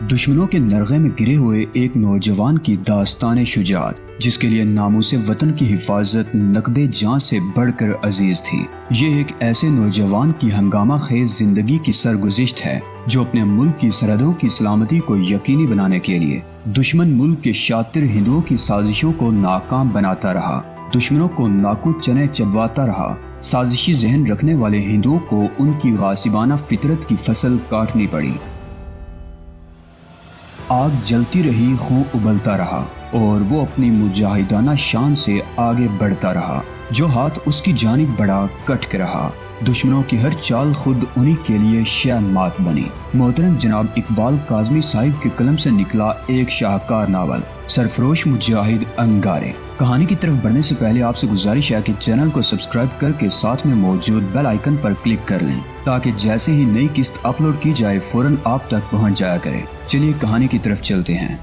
دشمنوں کے نرغے میں گرے ہوئے ایک نوجوان کی داستان شجاعت، جس کے لیے ناموس وطن کی حفاظت نقد جاں سے بڑھ کر عزیز تھی۔ یہ ایک ایسے نوجوان کی ہنگامہ خیز زندگی کی سرگزشت ہے جو اپنے ملک کی سرحدوں کی سلامتی کو یقینی بنانے کے لیے دشمن ملک کے شاطر ہندوؤں کی سازشوں کو ناکام بناتا رہا، دشمنوں کو ناکو چنے چبواتا رہا۔ سازشی ذہن رکھنے والے ہندوؤں کو ان کی غاصبانہ فطرت کی فصل کاٹنی پڑی۔ آگ جلتی رہی، خون ابلتا رہا اور وہ اپنی مجاہدانہ شان سے آگے بڑھتا رہا۔ جو ہاتھ اس کی جانب بڑھا کٹ کے رہا۔ دشمنوں کی ہر چال خود انہی کے لیے شہ مات بنی۔ محترم جناب اقبال کاظمی صاحب کے قلم سے نکلا ایک شاہکار ناول سرفروش مجاہد انگارے۔ کہانی کی طرف بڑھنے سے پہلے آپ سے گزارش ہے کہ چینل کو سبسکرائب کر کے ساتھ میں موجود بیل آئیکن پر کلک کر لیں تاکہ جیسے ہی نئی قسط اپلوڈ کی جائے فوراً آپ تک پہنچ جایا کرے۔ چلیے کہانی کی طرف چلتے ہیں۔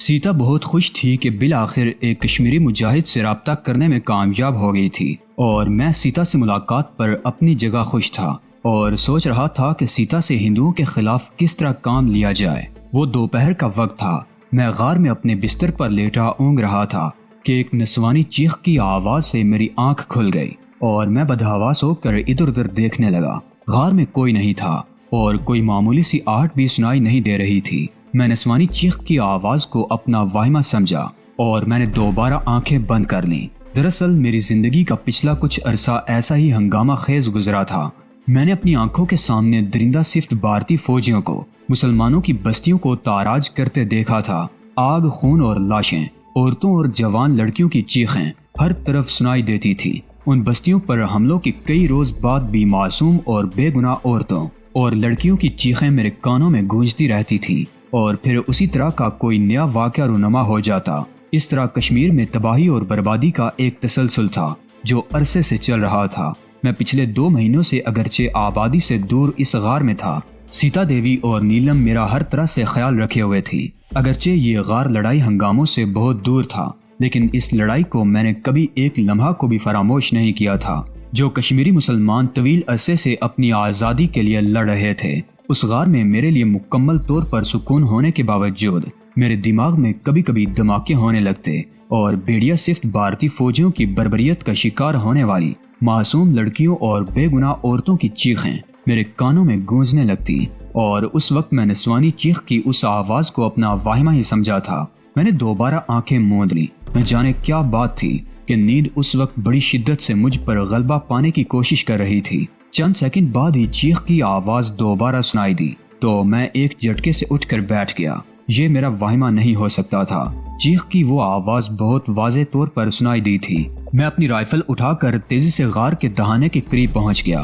سیتا بہت خوش تھی کہ بالآخر ایک کشمیری مجاہد سے رابطہ کرنے میں کامیاب ہو گئی تھی، اور میں سیتا سے ملاقات پر اپنی جگہ خوش تھا اور سوچ رہا تھا کہ سیتا سے ہندوؤں کے خلاف کس طرح کام لیا جائے۔ وہ دوپہر کا وقت تھا۔ میں غار میں اپنے بستر پر لیٹا اونگ رہا تھا کہ ایک نسوانی چیخ کی آواز سے میری آنکھ کھل گئی اور میں بدحواس ہو کر ادھر ادھر دیکھنے لگا۔ غار میں کوئی نہیں تھا اور کوئی معمولی سی آہٹ بھی سنائی نہیں دے رہی تھی۔ میں نسوانی چیخ کی آواز کو اپنا واہمہ سمجھا اور میں نے دوبارہ آنکھیں بند کر لیں۔ دراصل میری زندگی کا پچھلا کچھ عرصہ ایسا ہی ہنگامہ خیز گزرا تھا۔ میں نے اپنی آنکھوں کے سامنے درندہ صفت بھارتی فوجیوں کو مسلمانوں کی بستیوں کو تاراج کرتے دیکھا تھا۔ آگ، خون اور لاشیں، عورتوں اور جوان لڑکیوں کی چیخیں ہر طرف سنائی دیتی تھی۔ ان بستیوں پر حملوں کے کئی روز بعد بھی معصوم اور بے گناہ عورتوں اور لڑکیوں کی چیخیں میرے کانوں میں گونجتی رہتی تھی، اور پھر اسی طرح کا کوئی نیا واقعہ رونما ہو جاتا۔ اس طرح کشمیر میں تباہی اور بربادی کا ایک تسلسل تھا جو عرصے سے چل رہا تھا۔ میں پچھلے 2 مہینوں سے اگرچہ آبادی سے دور اس غار میں تھا۔ سیتا دیوی اور نیلم میرا ہر طرح سے خیال رکھے ہوئے تھی۔ اگرچہ یہ غار لڑائی ہنگاموں سے بہت دور تھا، لیکن اس لڑائی کو میں نے کبھی ایک لمحہ کو بھی فراموش نہیں کیا تھا۔ جو کشمیری مسلمان طویل عرصے سے اپنی آزادی کے لیے لڑ رہے تھے، اس غار میں میرے لیے مکمل طور پر سکون ہونے کے باوجود میرے دماغ میں کبھی کبھی دھماکے ہونے لگتے اور بھیڑیا صفت بھارتی فوجیوں کی بربریت کا شکار ہونے والی معصوم لڑکیوں اور بے گناہ عورتوں کی چیخیں میرے کانوں میں گونجنے لگتی، اور اس وقت میں نسوانی چیخ کی اس آواز کو اپنا واہمہ ہی سمجھا تھا۔ میں نے دوبارہ آنکھیں موند لی۔ نہ جانے کیا بات تھی کہ نیند اس وقت بڑی شدت سے مجھ پر غلبہ پانے کی کوشش کر رہی تھی۔ چند سیکنڈ بعد ہی چیخ کی آواز دوبارہ سنائی دی تو میں ایک جھٹکے سے اٹھ کر بیٹھ گیا۔ یہ میرا واہمہ نہیں ہو سکتا تھا۔ چیخ کی وہ آواز بہت واضح طور پر سنائی دی تھی۔ میں اپنی رائفل اٹھا کر تیزی سے غار کے دہانے کے قریب پہنچ گیا۔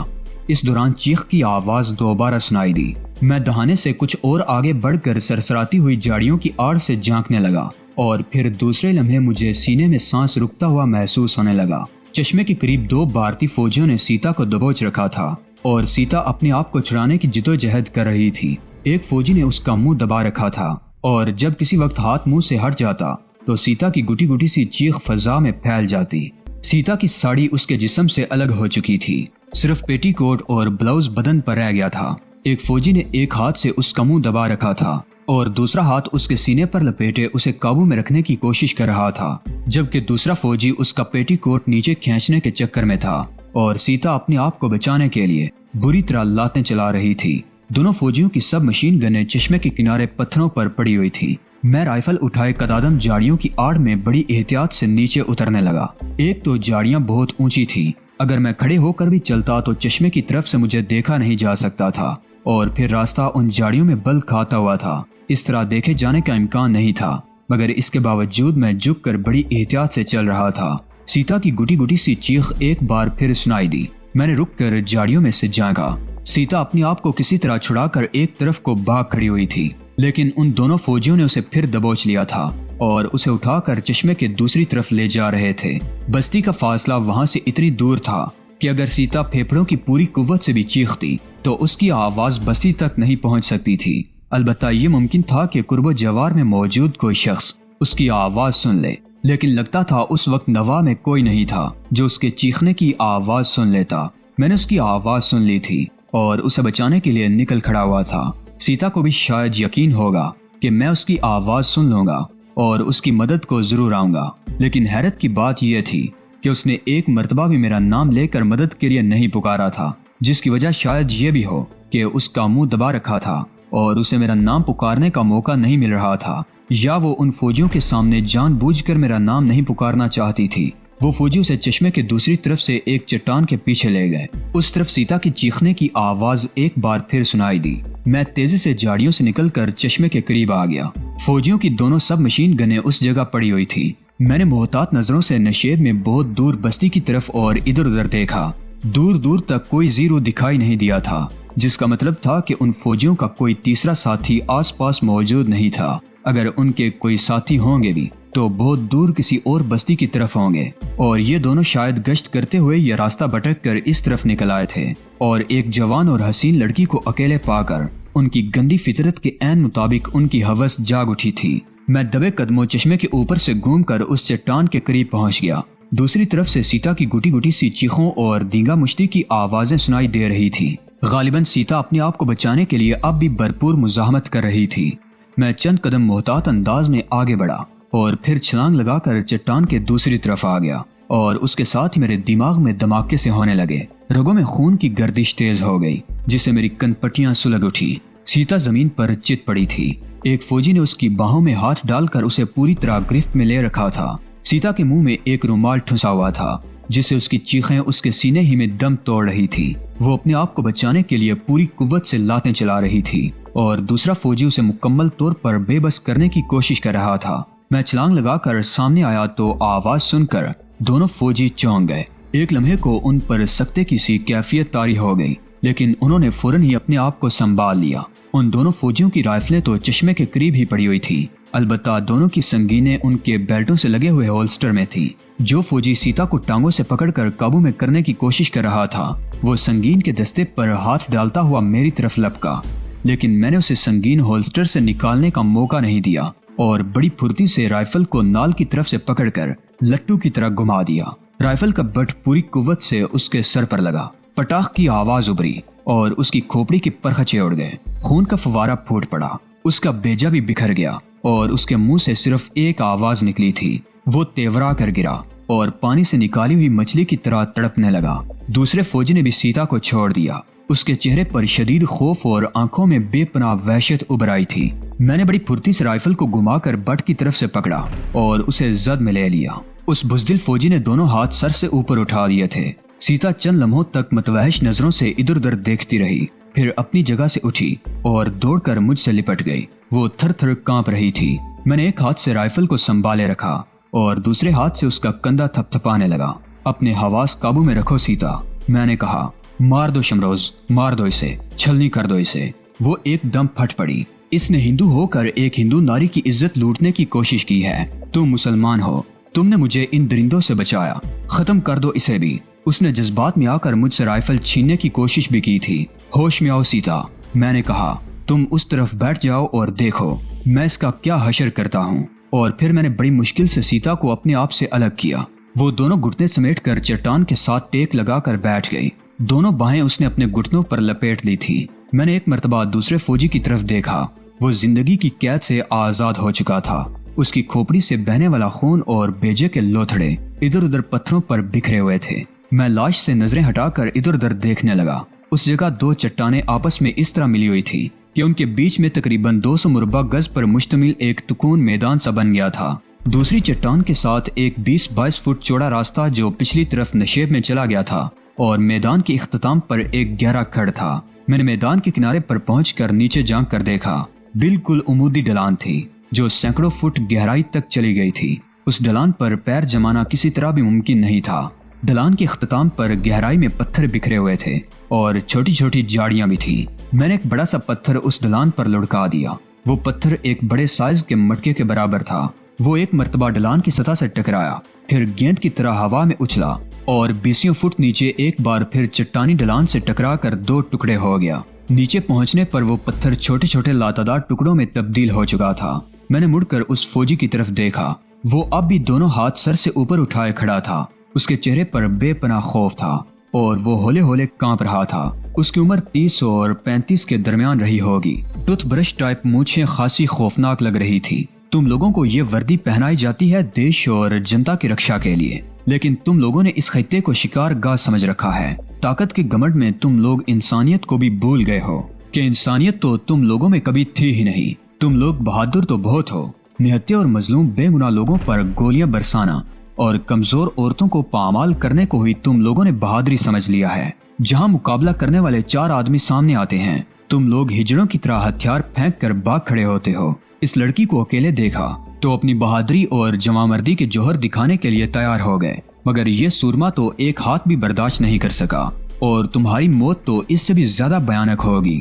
اس دوران چیخ کی آواز دوبارہ سنائی دی۔ میں دہانے سے کچھ اور آگے بڑھ کر سرسراتی ہوئی جھاڑیوں کی آڑ سے جھانکنے لگا، اور پھر دوسرے لمحے مجھے سینے میں سانس رکتا ہوا محسوس ہونے لگا۔ چشمے کے قریب 2 بھارتی فوجیوں نے سیتا کو دبوچ رکھا تھا اور سیتا اپنے آپ کو چھڑانے کی جدوجہد کر رہی تھی۔ ایک فوجی نے اس کا منہ دبا رکھا تھا، اور جب کسی وقت ہاتھ منہ سے ہٹ جاتا تو سیتا کی گٹی گٹی سی چیخ فضا میں پھیل جاتی۔ سیتا کی ساڑی اس کے جسم سے الگ ہو چکی تھی، صرف پیٹی کوٹ اور بلاؤز بدن پر رہ گیا تھا۔ ایک فوجی نے ایک ہاتھ سے اس کا منہ دبا رکھا تھا اور دوسرا ہاتھ اس کے سینے پر لپیٹے اسے قابو میں رکھنے کی کوشش کر رہا تھا، جبکہ دوسرا فوجی اس کا پیٹی کوٹ نیچے کھینچنے کے چکر میں تھا، اور سیتا اپنے آپ کو بچانے کے لیے بری طرح لاتیں چلا رہی تھی۔ دونوں فوجیوں کی سب مشین گنیں چشمے کے کنارے پتھروں پر پڑی ہوئی تھی۔ میں رائفل اٹھائے قدادم جھاڑیوں کی آڑ میں بڑی احتیاط سے نیچے اترنے لگا۔ ایک تو جھاڑیاں بہت اونچی تھی، اگر میں کھڑے ہو کر بھی چلتا تو چشمے کی طرف سے مجھے دیکھا نہیں جا سکتا تھا، اور پھر راستہ ان جھاڑیوں میں بل کھاتا ہوا تھا۔ اس طرح دیکھے جانے کا امکان نہیں تھا، مگر اس کے باوجود میں جھک کر بڑی احتیاط سے چل رہا تھا۔ سیتا کی گٹی گٹی سی چیخ ایک بار پھر سنائی دی۔ میں نے رک کر جھاڑیوں میں سے جھانکا۔ سیتا اپنے آپ کو کسی طرح چھڑا کر ایک طرف کو بھاگ کھڑی ہوئی تھی، لیکن ان دونوں فوجیوں نے اسے پھر دبوچ لیا تھا اور اسے اٹھا کر چشمے کے دوسری طرف لے جا رہے تھے۔ بستی کا فاصلہ وہاں سے اتنی دور تھا کہ اگر سیتا پھیپھڑوں کی پوری قوت سے بھی چیختی تو اس کی آواز بستی تک نہیں پہنچ سکتی تھی۔ البتہ یہ ممکن تھا کہ قرب و جوار میں موجود کوئی شخص اس کی آواز سن لے، لیکن لگتا تھا اس وقت نوا میں کوئی نہیں تھا جو اس کے چیخنے کی آواز سن لیتا۔ میں نے اس کی آواز سن لی تھی، اور اسے بچانے کے لیے نکل کھڑا ہوا تھا۔ سیتا کو بھی شاید یقین ہوگا کہ میں اس کی آواز سن لوں گا اور اس کی مدد کو ضرور آؤں گا، لیکن حیرت کی بات یہ تھی کہ اس نے ایک مرتبہ بھی میرا نام لے کر مدد کے لیے نہیں پکارا تھا، جس کی وجہ شاید یہ بھی ہو کہ اس کا منہ دبا رکھا تھا اور اسے میرا نام پکارنے کا موقع نہیں مل رہا تھا، یا وہ ان فوجیوں کے سامنے جان بوجھ کر میرا نام نہیں پکارنا چاہتی تھی۔ وہ فوجی اسے چشمے کے دوسری طرف سے ایک چٹان کے پیچھے لے گئے۔ اس طرف سیتا کی چیخنے کی آواز ایک بار پھر سنائی دی۔ میں تیزی سے جھاڑیوں سے نکل کر چشمے کے قریب آ گیا۔ فوجیوں کی دونوں سب مشین گنیں اس جگہ پڑی ہوئی تھی۔ میں نے محتاط نظروں سے نشیب میں بہت دور بستی کی طرف اور ادھر ادھر دیکھا۔ دور دور تک کوئی زیرو دکھائی نہیں دیا تھا، جس کا مطلب تھا کہ ان فوجیوں کا کوئی تیسرا ساتھی آس پاس موجود نہیں تھا۔ اگر ان کے کوئی ساتھی ہوں گے بھی تو بہت دور کسی اور بستی کی طرف ہوں گے، اور یہ دونوں شاید گشت کرتے ہوئے یہ راستہ بھٹک کر اس طرف نکل آئے تھے، اور ایک جوان اور حسین لڑکی کو اکیلے پا کر ان کی گندی فطرت کے عین مطابق ان کی ہوس جاگ اٹھی تھی۔ میں دبے قدموں چشمے کے اوپر سے گھوم کر اس چٹان کے قریب پہنچ گیا۔ دوسری طرف سے سیتا کی گٹی گٹی سی چیخوں اور دینگا مشتی کی آوازیں سنائی دے رہی تھی۔ غالباً سیتا اپنے آپ کو بچانے کے لیے اب بھی بھرپور مزاحمت کر رہی تھی۔ میں چند قدم محتاط انداز میں آگے بڑھا اور پھر چھلانگ لگا کر چٹان کے دوسری طرف آ گیا، اور اس کے ساتھ ہی میرے دماغ میں دھماکے سے ہونے لگے۔ رگوں میں خون کی گردش تیز ہو گئی، جس سے میری کن پٹیاں سلگ اٹھی۔ سیتا زمین پر چت پڑی تھی۔ ایک فوجی نے اس کی باہوں میں ہاتھ ڈال کر اسے پوری طرح گرفت میں لے رکھا تھا۔ سیتا کے منہ میں ایک رومال ٹھنسا ہوا تھا، جس سے اس کی چیخیں اس کے سینے ہی میں دم توڑ رہی تھی۔ وہ اپنے آپ کو بچانے کے لیے پوری قوت سے لاتیں چلا رہی تھی، اور دوسرا فوجی اسے مکمل طور پر بے بس کرنے کی کوشش کر رہا تھا۔ میں چھلانگ لگا کر سامنے آیا تو آواز سن کر دونوں فوجی چونک گئے۔ ایک لمحے کو ان پر سکتے کی سی کیفیت طاری ہو گئی، لیکن انہوں نے فوراً ہی اپنے آپ کو سنبھال لیا۔ ان دونوں فوجیوں کی رائفلیں تو چشمے کے قریب ہی پڑی ہوئی تھی، البتہ دونوں کی سنگینیں ان کے بیلٹوں سے لگے ہوئے ہولسٹر میں تھی۔ جو فوجی سیتا کو ٹانگوں سے پکڑ کر قابو میں کرنے کی کوشش کر رہا تھا، وہ سنگین کے دستے پر ہاتھ ڈالتا ہوا میری طرف لپکا، لیکن میں نے اسے سنگین ہولسٹر سے نکالنے کا موقع نہیں دیا اور بڑی پھرتی سے رائفل کو نال کی طرف سے پکڑ کر لٹو کی طرح گھما دیا۔ رائفل کا بٹ پوری قوت سے اس کے سر پر لگا، پٹاخ کی آواز ابری اور اس کی کھوپڑی کے پرخچے اڑ گئے۔ خون کا فوارہ پھوٹ پڑا، اس کا بیجا بھی بکھر گیا اور اس کے منہ سے صرف ایک آواز نکلی تھی۔ وہ تیورا کر گرا اور پانی سے نکالی ہوئی مچھلی کی طرح تڑپنے لگا۔ دوسرے فوجی نے بھی سیتا کو چھوڑ دیا۔ اس کے چہرے پر شدید خوف اور آنکھوں میں بے پناہ وحشت ابر آئی تھی۔ میں نے بڑی پھرتی سے رائفل کو گھما کر بٹ کی طرف سے پکڑا اور اسے زد میں لے لیا۔ اس بزدل فوجی نے دونوں ہاتھ سر سے اوپر اٹھا دیے تھے۔ سیتا چند لمحوں تک متوحش نظروں سے ادھر ادھر دیکھتی رہی، پھر اپنی جگہ سے اٹھی اور دوڑ کر مجھ سے لپٹ گئی۔ وہ تھر تھر کانپ رہی تھی۔ میں نے ایک ہاتھ سے رائفل کو سنبھالے رکھا اور دوسرے ہاتھ سے اس کا کندھا تھپ تھپانے لگا۔ اپنے حواس قابو میں رکھو سیتا، میں نے کہا۔ مار دو شمروز، مار دو اسے، چھلنی کر دو اسے۔ وہ ایک دم پھٹ پڑی۔ اس نے ہندو ہو کر ایک ہندو ناری کی عزت لوٹنے کی کوشش کی ہے۔ تم مسلمان ہو، تم نے مجھے ان درندوں سے بچایا، ختم کر دو اسے بھی۔ اس نے جذبات میں آ کر مجھ سے رائفل چھیننے کی کوشش بھی کی تھی۔ ہوش میں آؤ سیتا، میں نے کہا۔ تم اس طرف بیٹھ جاؤ اور دیکھو میں اس کا کیا حشر کرتا ہوں۔ اور پھر میں نے بڑی مشکل سے سیتا کو اپنے آپ سے الگ کیا۔ وہ دونوں گھٹنے سمیٹ کر چٹان کے ساتھ ٹیک لگا کر بیٹھ گئی۔ دونوں باہیں اس نے اپنے گھٹنوں پر لپیٹ لی تھی۔ میں نے ایک مرتبہ دوسرے فوجی کی طرف دیکھا۔ وہ زندگی کی قید سے آزاد ہو چکا تھا۔ اس کی کھوپڑی سے بہنے والا خون اور بیجے کے لوتھڑے ادھر ادھر پتھروں پر بکھرے ہوئے تھے۔ میں لاش سے نظریں ہٹا کر ادھر ادھر دیکھنے لگا۔ اس جگہ دو چٹانیں آپس میں اس طرح ملی ہوئی تھی کہ ان کے بیچ میں تقریباً 200 مربع گز پر مشتمل ایک تکون میدان سا بن گیا تھا۔ دوسری چٹان کے ساتھ ایک 20-22 فٹ چوڑا راستہ جو پچھلی طرف نشیب میں چلا گیا تھا، اور میدان کے اختتام پر ایک گہرا کھڑ تھا۔ میں نے میدان کے کنارے پر پہنچ کر نیچے جھانک کر دیکھا۔ بالکل عمودی ڈھلان تھی جو سینکڑوں فٹ گہرائی تک چلی گئی تھی۔ اس ڈھلان پر پیر جمانا کسی طرح بھی ممکن نہیں تھا۔ ڈھلان کے اختتام پر گہرائی میں پتھر بکھرے ہوئے تھے اور چھوٹی چھوٹی جھاڑیاں بھی تھی۔ میں نے ایک بڑا سا پتھر اس ڈھلان پر لڑکا دیا۔ وہ پتھر ایک بڑے سائز کے مٹکے کے برابر تھا۔ وہ ایک مرتبہ ڈھلان کی سطح سے ٹکرایا، پھر گیند کی طرح ہوا میں اچھلا اور 20 فٹ نیچے ایک بار پھر چٹانی ڈھلان سے ٹکرا کر 2 ٹکڑے ہو گیا۔ نیچے پہنچنے پر وہ پتھر چھوٹے چھوٹے لاتعداد ٹکڑوں میں تبدیل ہو چکا تھا۔ میں نے مڑ کر اس فوجی کی طرف دیکھا۔ وہ اب بھی دونوں ہاتھ سر سے اوپر اٹھائے کھڑا تھا۔ اس کے چہرے پر بے پناہ خوف تھا اور وہ ہولے ہولے کانپ رہا تھا۔ اس کی عمر 30 اور 35 کے درمیان رہی ہوگی۔ ٹوتھ برش ٹائپ مونچھیں خاصی خوفناک لگ رہی تھی۔ تم لوگوں کو یہ وردی پہنائی جاتی ہے دیش اور جنتا کی رکشا کے لیے، لیکن تم لوگوں نے اس خطے کو شکار گاہ سمجھ رکھا ہے۔ طاقت کے گھمنڈ میں تم لوگ انسانیت کو بھی بھول گئے ہو کہ انسانیت تو تم لوگوں میں کبھی تھی ہی نہیں۔ تم لوگ بہادر تو بہت ہو، نہتے اور مظلوم بے گناہ لوگوں پر گولیاں برسانا اور کمزور عورتوں کو پامال کرنے کو ہی تم لوگوں نے بہادری سمجھ لیا ہے۔ جہاں مقابلہ کرنے والے 4 آدمی سامنے آتے ہیں، تم لوگ ہجڑوں کی طرح ہتھیار پھینک کر بھاگ کھڑے ہوتے ہو۔ اس لڑکی کو اکیلے دیکھا تو اپنی بہادری اور جواں مردی کے جوہر دکھانے کے لیے تیار ہو گئے، مگر یہ سورما تو ایک ہاتھ بھی برداشت نہیں کر سکا، اور تمہاری موت تو اس سے بھی زیادہ بھیانک ہوگی۔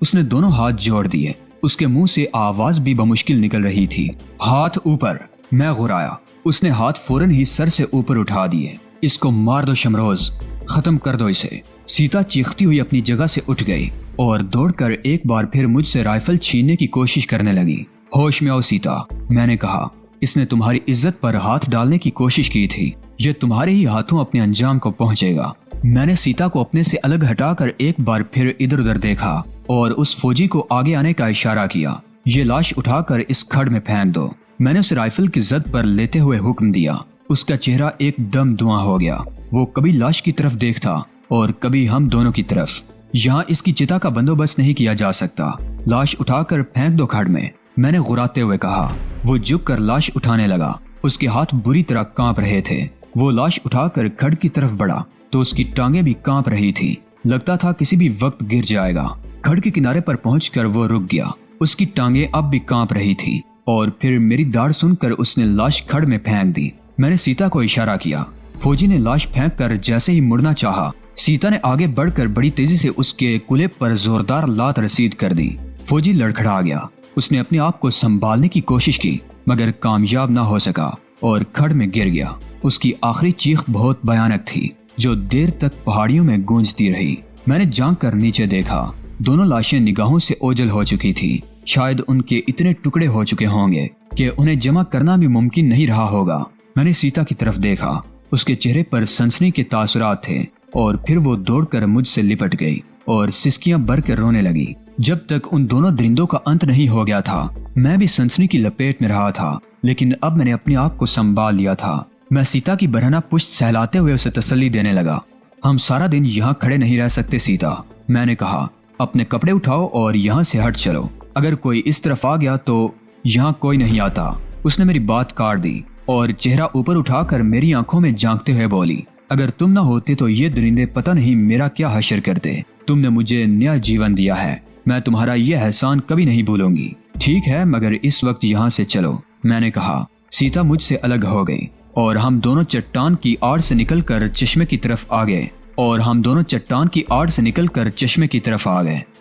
اس نے دونوں ہاتھ جوڑ دیے۔ اس کے منہ سے آواز بھی بمشکل نکل رہی تھی۔ ہاتھ اوپر۔ میں غرایا۔ اس نے ہاتھ فوراً ہی سر سے اوپر اٹھا دیے۔ اس کو مار دو شمروز، ختم کر دو اسے۔ سیتا چیختی ہوئی اپنی جگہ سے اٹھ گئی اور دوڑ کر ایک بار پھر مجھ سے رائفل چھیننے کی کوشش کرنے لگی۔ ہوش میں آؤ سیتا، میں نے کہا۔ اس نے تمہاری عزت پر ہاتھ ڈالنے کی کوشش کی تھی۔ یہ تمہارے ہی ہاتھوں اپنے انجام کو پہنچے گا۔ میں نے سیتا کو اپنے سے الگ ہٹا کر ایک بار پھر ادھر ادھر دیکھا اور اس فوجی کو آگے آنے کا اشارہ کیا۔ یہ لاش اٹھا کر اس کھڈ میں پھینک دو۔ میں نے اسے رائفل کی زد پر لیتے ہوئے حکم دیا۔ اس کا چہرہ ایک دم دھواں ہو گیا۔ وہ کبھی لاش کی طرف دیکھتا اور کبھی ہم دونوں کی طرف۔ یہاں اس کی چتا کا بندوبست نہیں کیا جا سکتا۔ لاش اٹھا کر پھینک دو کھڈ میں نے غراتے ہوئے کہا۔ وہ جھک کر لاش اٹھانے لگا۔ اس کے ہاتھ بری طرح کانپ رہے تھے۔ وہ لاش اٹھا کر کھڈ کی طرف بڑھا تو اس کی ٹانگیں بھی کانپ رہی تھی۔ لگتا تھا کسی بھی وقت گر جائے گا۔ کھڈ کے کنارے پر پہنچ کر وہ رک گیا۔ اس کی ٹانگیں اب بھی کانپ رہی تھی اور پھر میری داڑھ سن کر اس نے لاش کھڈ میں پھینک دی۔ میں نے سیتا کو اشارہ کیا۔ فوجی نے لاش پھینک کر جیسے ہی مڑنا چاہا، سیتا نے آگے بڑھ کر بڑی تیزی سے اس کے کلے پر زوردار لات رسید کر دی۔ فوجی لڑکھڑا گیا۔ اس نے اپنے آپ کو سنبھالنے کی کوشش کی مگر کامیاب نہ ہو سکا اور کھڈ میں گر گیا۔ اس کی آخری چیخ بہت بھیانک تھی جو دیر تک پہاڑیوں میں گونجتی رہی۔ میں نے جھانک کر نیچے دیکھا۔ دونوں لاشیں نگاہوں سے اوجھل ہو چکی تھی۔ شاید ان کے اتنے ٹکڑے ہو چکے ہوں گے کہ انہیں جمع کرنا بھی ممکن نہیں رہا ہوگا۔ میں نے سیتا کی طرف دیکھا۔ اس کے چہرے پر سنسنی کے تاثرات تھے اور پھر وہ دوڑ کر مجھ سے لپٹ گئی اور سسکیاں بھر کر رونے لگی۔ جب تک ان دونوں درندوں کا انت نہیں ہو گیا تھا میں بھی سنسنی کی لپیٹ میں رہا تھا، لیکن اب میں نے اپنے آپ کو سنبھال لیا تھا۔ میں سیتا کی برہنہ پشت سہلاتے ہوئے اسے تسلی دینے لگا۔ ہم سارا دن یہاں کھڑے نہیں رہ سکتے سیتا، میں نے کہا۔ اپنے کپڑے اٹھاؤ اور یہاں سے ہٹ چلو۔ اگر کوئی اس طرف آ گیا تو یہاں کوئی نہیں آتا۔ اس نے میری بات کاٹ دی اور چہرہ اوپر اٹھا کر میری آنکھوں میں جھانکتے ہوئے بولی، اگر تم نہ ہوتے تو یہ درندے پتہ نہیں میرا کیا حشر کرتے۔ تم نے مجھے نیا جیون دیا ہے، میں تمہارا یہ احسان کبھی نہیں بھولوں گی۔ ٹھیک ہے مگر اس وقت یہاں سے چلو، میں نے کہا۔ سیتا مجھ سے الگ ہو گئی اور ہم دونوں چٹان کی آڑ سے نکل کر چشمے کی طرف آ گئے۔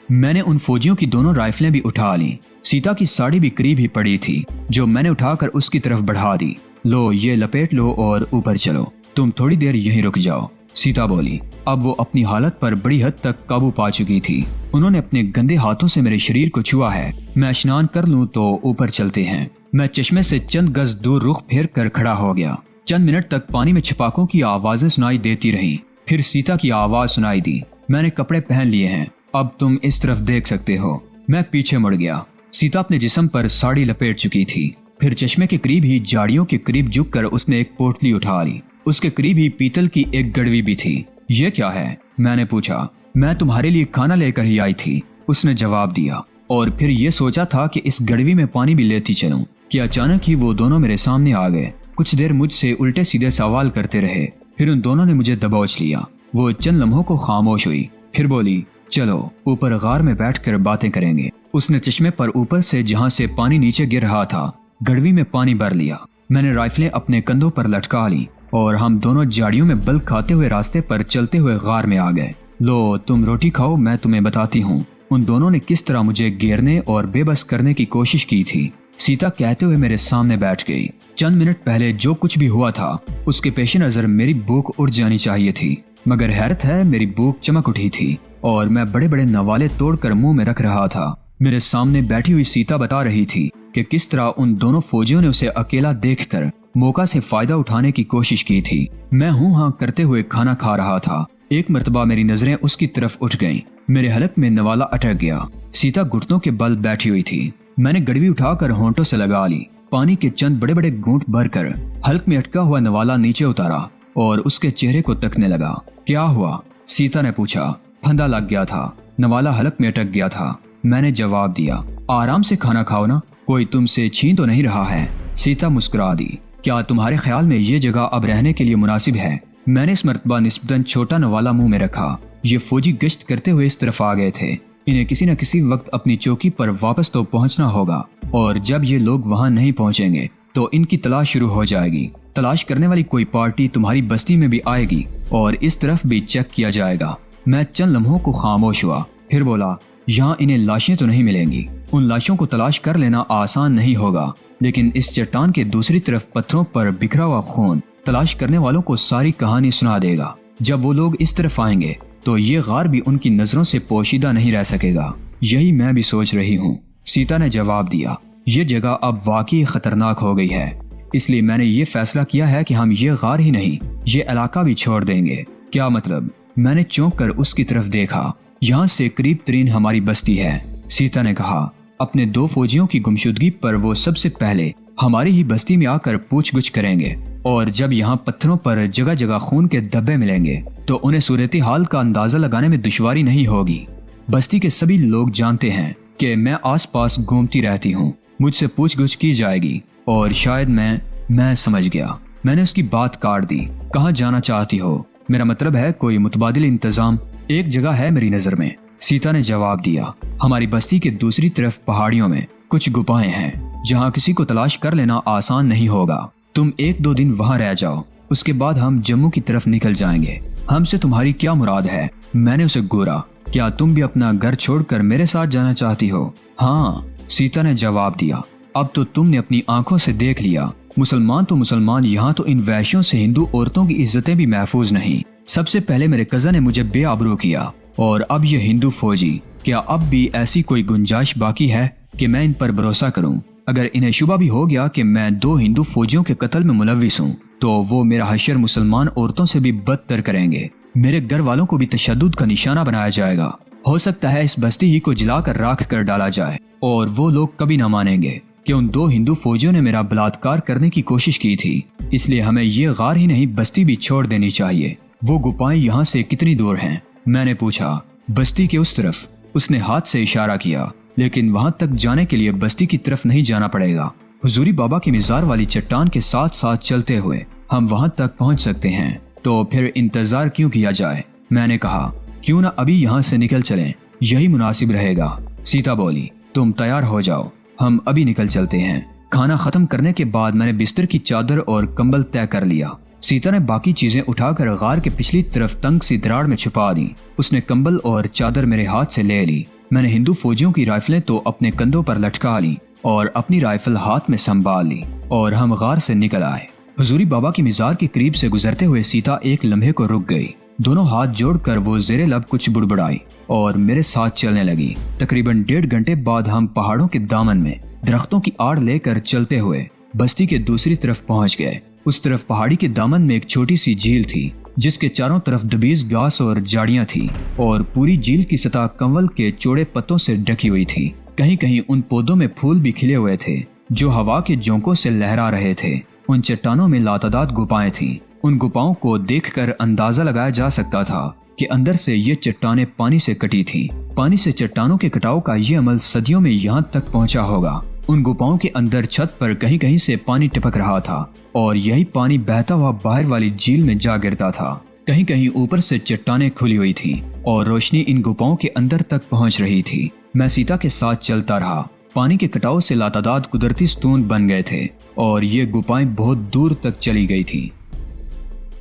میں نے ان فوجیوں کی دونوں رائفلیں بھی اٹھا لیں۔ سیتا کی ساڑی بھی قریب ہی پڑی تھی جو میں نے اٹھا کر اس کی طرف بڑھا دی۔ لو یہ لپیٹ لو اور اوپر چلو، تم تھوڑی دیر یہیں رک جاؤ، سیتا بولی۔ اب وہ اپنی حالت پر بڑی حد تک قابو پا چکی تھی۔ انہوں نے اپنے گندے ہاتھوں سے میرے شریر کو چھوا ہے۔ میں اشنان کر لوں تو اوپر چلتے ہیں۔ میں چشمے سے چند گز دور رخ پھیر کر کھڑا ہو گیا۔ چند منٹ تک پانی میں چھپاکوں کی آوازیں سنائی دیتی رہیں، پھر سیتا کی آواز سنائی دی، میں نے کپڑے پہن لیے ہیں، اب تم اس طرف دیکھ سکتے ہو۔ میں پیچھے مڑ گیا۔ سیتا اپنے جسم پر ساڑی لپیٹ چکی تھی۔ پھر چشمے کے قریب ہی جاڑیوں کے قریب جھک کر اس نے ایک پوٹلی اٹھا لی۔ اس کے قریب ہی پیتل کی ایک گڑوی بھی تھی۔ یہ کیا ہے؟ میں نے پوچھا۔ میں تمہارے لیے کھانا لے کر ہی آئی تھی، اس نے جواب دیا، اور پھر یہ سوچا تھا کہ اس گڑوی میں پانی بھی لیتی چلوں کہ اچانک ہی وہ دونوں میرے سامنے آ گئے۔ کچھ دیر مجھ سے الٹے سیدھے سوال کرتے رہے، پھر ان دونوں نے مجھے دبوچ لیا۔ وہ چند لمحوں کو خاموش ہوئی، پھر بولی، چلو اوپر غار میں بیٹھ کر باتیں کریں گے۔ اس نے چشمے پر اوپر سے جہاں سے پانی نیچے گر رہا تھا گڑوی میں پانی بھر لیا۔ میں نے رائفلیں اپنے کندھوں پر لٹکا لی اور ہم دونوں جاڑیوں میں بل کھاتے ہوئے راستے پر چلتے ہوئے غار میں آ گئے۔ لو تم روٹی کھاؤ، میں تمہیں بتاتی ہوں ان دونوں نے کس طرح مجھے گھیرنے اور بے بس کرنے کی کوشش کی تھی۔ سیتا کہتے ہوئے میرے سامنے بیٹھ گئی۔ چند منٹ پہلے جو کچھ بھی ہوا تھا اس کے پیش نظر میری بھوک اٹھ جانی چاہیے تھی، مگر حیرت ہے میری بھوک چمک اٹھی تھی اور میں بڑے بڑے نوالے توڑ کر منہ میں رکھ رہا تھا۔ میرے سامنے بیٹھی ہوئی سیتا بتا رہی تھی کہ کس طرح ان دونوں فوجیوں نے اسے اکیلا دیکھ کر موقع سے فائدہ اٹھانے کی کوشش کی تھی۔ میں ہوں ہاں کرتے ہوئے کھانا کھا رہا تھا ایک مرتبہ میری نظریں اس کی طرف اٹھ گئیں۔ میرے حلق میں نوالا اٹک گیا۔ سیتا گھٹنوں کے بل بیٹھی ہوئی تھی۔ میں نے گڑوی اٹھا کر ہونٹوں سے لگا لی، پانی کے چند بڑے بڑے گھونٹ بھر کر حلق میں اٹکا ہوا نوالا نیچے اتارا اور اس کے چہرے کو تکنے لگا۔ کیا ہوا؟ سیتا نے پوچھا۔ پھندا لگ گیا تھا، نوالا حلق میں اٹک گیا تھا، میں نے جواب دیا۔ آرام سے کھانا کھاؤ نا، کوئی تم سے چھین تو نہیں رہا ہے۔ سیتا مسکرا دی۔ کیا تمہارے خیال میں یہ جگہ اب رہنے کے لیے مناسب ہے؟ میں نے اس مرتبہ نسبتاً چھوٹا نوالا منہ میں رکھا۔ یہ فوجی گشت کرتے ہوئے اس طرف آ گئے تھے، انہیں کسی نہ کسی وقت اپنی چوکی پر واپس تو پہنچنا ہوگا، اور جب یہ لوگ وہاں نہیں پہنچیں گے تو ان کی تلاش شروع ہو جائے گی۔ تلاش کرنے والی کوئی پارٹی تمہاری بستی میں بھی آئے گی اور اس طرف بھی چیک کیا جائے گا۔ میں چند لمحوں کو خاموش ہوا، پھر بولا، یہاں انہیں لاشیں تو نہیں ملیں گی، ان لاشوں کو تلاش کر لینا آسان نہیں ہوگا، لیکن اس چٹان کے دوسری طرف پتھروں پر بکھرا ہوا خون تلاش کرنے والوں کو ساری کہانی سنا دے گا۔ جب وہ لوگ اس طرف آئیں گے تو یہ غار بھی ان کی نظروں سے پوشیدہ نہیں رہ سکے گا۔ یہی میں بھی سوچ رہی ہوں، سیتا نے جواب دیا۔ یہ جگہ اب واقعی خطرناک ہو گئی ہے، اس لیے میں نے یہ فیصلہ کیا ہے کہ ہم یہ غار ہی نہیں، یہ علاقہ بھی چھوڑ دیں گے۔ کیا مطلب؟ میں نے چونک کر اس کی طرف دیکھا۔ یہاں سے قریب ترین ہماری بستی ہے، سیتا نے کہا۔ اپنے 2 فوجیوں کی گمشدگی پر وہ سب سے پہلے ہماری ہی بستی میں آ کر پوچھ گچھ کریں گے، اور جب یہاں پتھروں پر جگہ جگہ خون کے دھبے ملیں گے تو انہیں صورتحال کا اندازہ لگانے میں دشواری نہیں ہوگی۔ بستی کے سبھی لوگ جانتے ہیں کہ میں آس پاس گھومتی رہتی ہوں، مجھ سے پوچھ گچھ کی جائے گی، اور شاید میں سمجھ گیا۔ میں نے اس کی بات کاٹ دی۔ کہاں جانا چاہتی ہو؟ میرا مطلب ہے کوئی متبادل انتظام۔ ایک جگہ ہے میری نظر میں، سیتا نے جواب دیا۔ ہماری بستی کے دوسری طرف پہاڑیوں میں کچھ گپائیں ہیں جہاں کسی کو تلاش کر لینا آسان نہیں ہوگا۔ تم 1-2 دن وہاں رہ جاؤ، اس کے بعد ہم جموں کی طرف نکل جائیں گے۔ ہم سے تمہاری کیا مراد ہے؟ میں نے اسے گورا۔ کیا تم بھی اپنا گھر چھوڑ کر میرے ساتھ جانا چاہتی ہو؟ ہاں، سیتا نے جواب دیا۔ اب تو تم نے اپنی آنکھوں سے دیکھ لیا، مسلمان تو مسلمان، یہاں تو ان وحشیوں سے ہندو عورتوں کی عزتیں بھی محفوظ نہیں۔ سب سے پہلے میرے کزن نے مجھے بے آبرو کیا، اور اب یہ ہندو فوجی۔ کیا اب بھی ایسی کوئی گنجائش باقی ہے کہ میں ان پر بھروسہ کروں؟ اگر انہیں شبہ بھی ہو گیا کہ میں 2 ہندو فوجیوں کے قتل میں ملوث ہوں تو وہ میرا حشر مسلمان عورتوں سے بھی بدتر کریں گے۔ میرے گھر والوں کو بھی تشدد کا نشانہ بنایا جائے گا۔ ہو سکتا ہے اس بستی ہی کو جلا کر راکھ کر ڈالا جائے، اور وہ لوگ کبھی نہ مانیں گے کہ ان 2 ہندو فوجیوں نے میرا بلاత్కాر کرنے کی کوشش کی تھی۔ اس لیے ہمیں یہ غار ہی نہیں بستی بھی چھوڑ دینی چاہیے۔ وہ گپائیں یہاں سے کتنی دور ہیں؟ میں نے پوچھا۔ بستی کے اس طرف، اس نے ہاتھ سے اشارہ کیا، لیکن وہاں تک جانے کے لیے بستی کی طرف نہیں جانا پڑے گا۔ حضوری بابا کی مزار والی چٹان کے ساتھ ساتھ چلتے ہوئے ہم وہاں تک پہنچ سکتے ہیں، تو پھر انتظار کیوں کیا جائے؟ میں نے کہا، کیوں نہ ابھی یہاں سے نکل چلیں، یہی مناسب رہے گا۔ سیتا بولی، تم تیار ہو جاؤ، ہم ابھی نکل چلتے ہیں۔ کھانا ختم کرنے کے بعد میں نے بستر کی چادر اور کمبل طے کر لیا۔ سیتا نے باقی چیزیں اٹھا کر غار کے پچھلی طرف تنگ سی دراڑ میں چھپا دی۔ اس نے کمبل اور چادر میرے ہاتھ سے لے لی۔ میں نے ہندو فوجیوں کی رائفلیں تو اپنے کندھوں پر لٹکا لی اور اپنی رائفل ہاتھ میں سنبھال لی، اور ہم غار سے نکل آئے۔ حضوری بابا کی مزار کے قریب سے گزرتے ہوئے سیتا ایک لمحے کو رک گئی۔ دونوں ہاتھ جوڑ کر وہ زیر لب کچھ بڑبڑائی اور میرے ساتھ چلنے لگی۔ تقریباً 1.5 گھنٹے بعد ہم پہاڑوں کے دامن میں درختوں کی آڑ لے کر چلتے ہوئے بستی کے دوسری طرف پہنچ گئے۔ اس طرف پہاڑی کے دامن میں ایک چھوٹی سی جھیل تھی جس کے چاروں طرف دبیز گھاس اور جھاڑیاں تھیں، اور پوری جھیل کی سطح کنول کے چوڑے پتوں سے ڈھکی ہوئی تھی۔ کہیں کہیں ان پودوں میں پھول بھی کھلے ہوئے تھے جو ہوا کے جھونکوں سے لہرا رہے تھے۔ ان چٹانوں میں لاتعداد گپائیں تھیں۔ ان گپاؤں کو دیکھ کر اندازہ لگایا جا سکتا تھا کہ اندر سے یہ چٹانیں پانی سے کٹی تھیں۔ پانی سے چٹانوں کے کٹاؤ کا یہ عمل صدیوں میں یہاں تک پہنچا ہوگا۔ ان گپاؤں کے اندر چھت پر کہیں کہیں سے پانی ٹپک رہا تھا، اور یہی پانی بہتا ہوا باہر والی جھیل میں جا گرتا تھا۔ کہیں کہیں اوپر سے چٹانیں کھلی ہوئی تھیں اور روشنی ان گپاؤں کے اندر تک پہنچ رہی تھی۔ میں سیتا کے ساتھ چلتا رہا۔ پانی کے کٹاؤ سے لاتعداد قدرتی ستون بن گئے تھے، اور یہ گپائیں بہت دور تک چلی گئی تھیں۔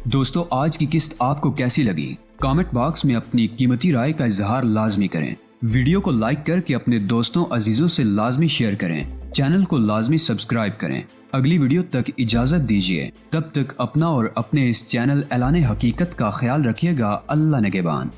دوستو، آج کی قسط آپ کو کیسی لگی؟ کامنٹ باکس میں اپنی قیمتی رائے کا اظہار لازمی کریں۔ ویڈیو کو لائک کر کے اپنے دوستوں عزیزوں سے لازمی شیئر کریں۔ چینل کو لازمی سبسکرائب کریں۔ اگلی ویڈیو تک اجازت دیجیے، تب تک اپنا اور اپنے اس چینل اعلان حقیقت کا خیال رکھیے گا۔ اللہ نگہبان۔